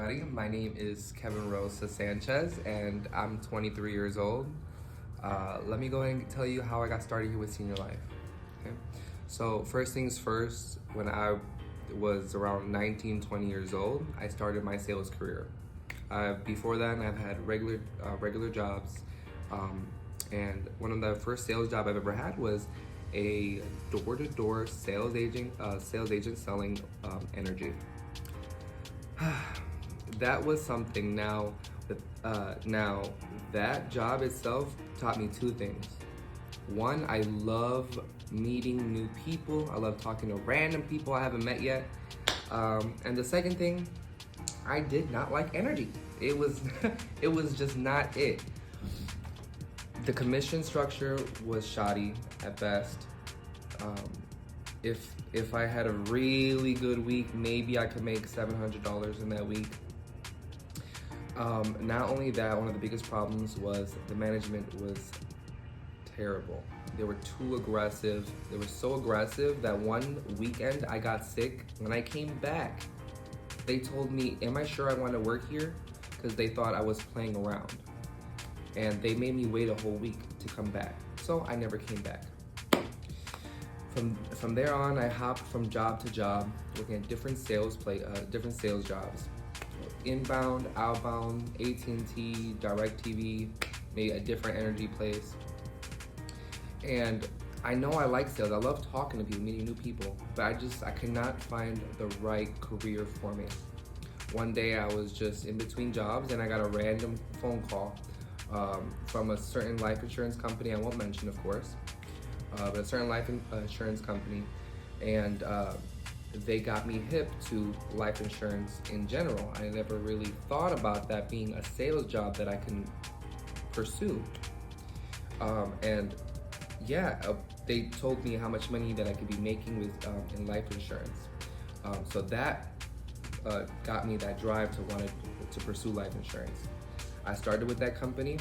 everybody. My name is Kevin Rosa Sanchez, and I'm 23 years old. Let me go ahead and tell you how I got started here with Senior Life. Okay, so first things first, when I was around 19, 20 years old, I started my sales career. Before that, I've had regular jobs, and one of the first sales job I've ever had was a door-to-door sales agent selling energy. That was something. Now that job itself taught me two things. One, I love meeting new people. I love talking to random people I haven't met yet. And the second thing, I did not like energy. It was it was just not it. The commission structure was shoddy at best. If I had a really good week, maybe I could make $700 in that week. Not only that, one of the biggest problems was the management was terrible. They were too aggressive. They were so aggressive that one weekend I got sick. When I came back, they told me, am I sure I want to work here? Because they thought I was playing around. And they made me wait a whole week to come back. So I never came back. From there on, I hopped from job to job, working at different sales jobs. Inbound, outbound, AT&T, DirecTV, maybe a different energy place. And I know I like sales. I love talking to people, meeting new people, but I could not find the right career for me. One day I was just in between jobs and I got a random phone call from a certain life insurance company. I won't mention, of course, but a certain life insurance company, and they got me hip to life insurance in general. I never really thought about that being a sales job that I can pursue. They told me how much money that I could be making with in life insurance. So that got me that drive to pursue life insurance. I started with that company.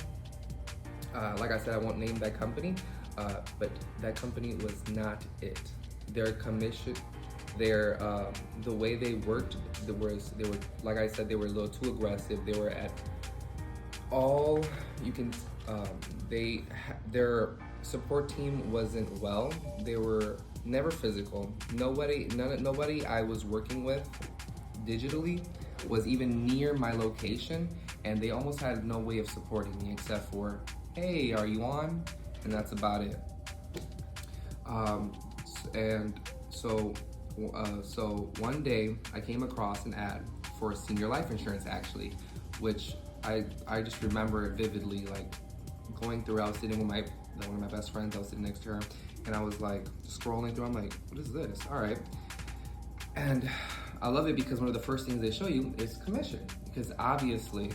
Like I said, I won't name that company, but that company was not it. Their commission, the way they worked, they were, like I said, they were a little too aggressive. They were at all you can. Their support team wasn't well. They were never physical. Nobody I was working with digitally was even near my location, and they almost had no way of supporting me except for, hey, are you on? And that's about it. So one day I came across an ad for Senior Life Insurance, actually, which I just remember it vividly, like going through. I was sitting with one of my best friends. I was sitting next to her, and I was like scrolling through. I'm like, what is this? All right. And I love it because one of the first things they show you is commission. Because obviously,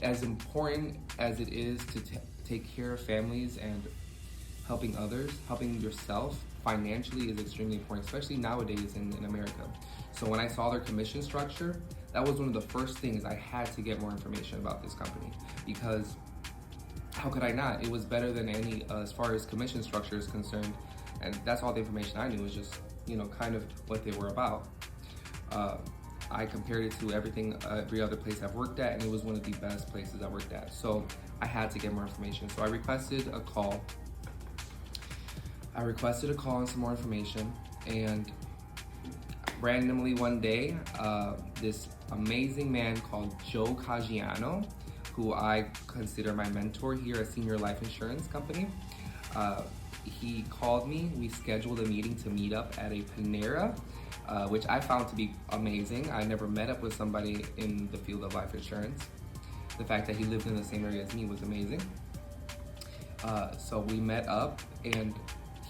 as important as it is to take care of families and helping others, helping yourself financially is extremely important, especially nowadays in America. So when I saw their commission structure, that was one of the first things I had to get more information about this company, because how could I not? It was better than any, as far as commission structure is concerned, and that's all the information I knew, was just, kind of what they were about. I compared it to every other place I've worked at, and it was one of the best places I worked at. So I had to get more information. So I requested a call. And some more information, and randomly one day, this amazing man called Joe Caggiano, who I consider my mentor here at Senior Life Insurance Company, he called me. We scheduled a meeting to meet up at a Panera, which I found to be amazing. I never met up with somebody in the field of life insurance. The fact that he lived in the same area as me was amazing. So we met up, and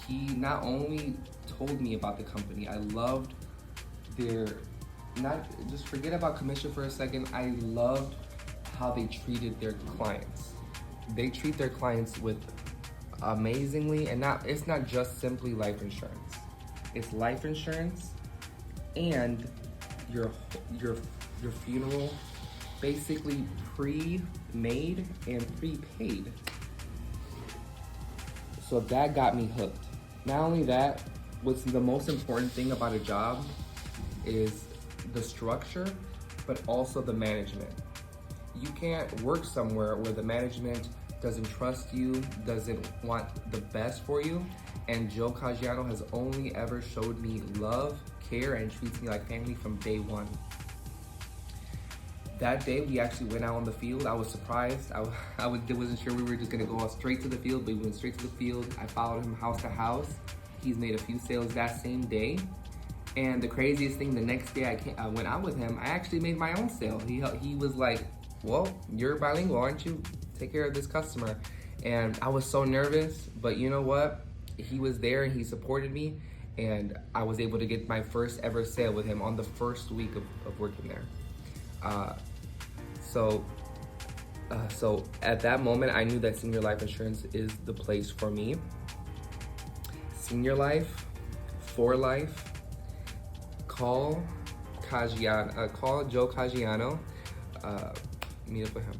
he not only told me about the company, I loved just forget about commission for a second, I loved how they treated their clients. They treat their clients with amazingly, and it's not just simply life insurance. It's life insurance and your funeral, basically pre-made and prepaid. So that got me hooked. Not only that, what's the most important thing about a job is the structure but also the management. You can't work somewhere where the management doesn't trust you, doesn't want the best for you. And Joe Caggiano has only ever showed me love, care, and treats me like family from day one. That day, we actually went out on the field. I was surprised. I wasn't sure we were just gonna go straight to the field, but we went straight to the field. I followed him house to house. He's made a few sales that same day. And the craziest thing, the next day I went out with him, I actually made my own sale. He was like, well, you're bilingual, aren't you? Take care of this customer. And I was so nervous, but you know what? He was there and he supported me, and I was able to get my first ever sale with him on the first week of working there. So at that moment, I knew that senior life insurance is the place for me. Senior life, for life. Call Joe Caggiano. Meet up with him.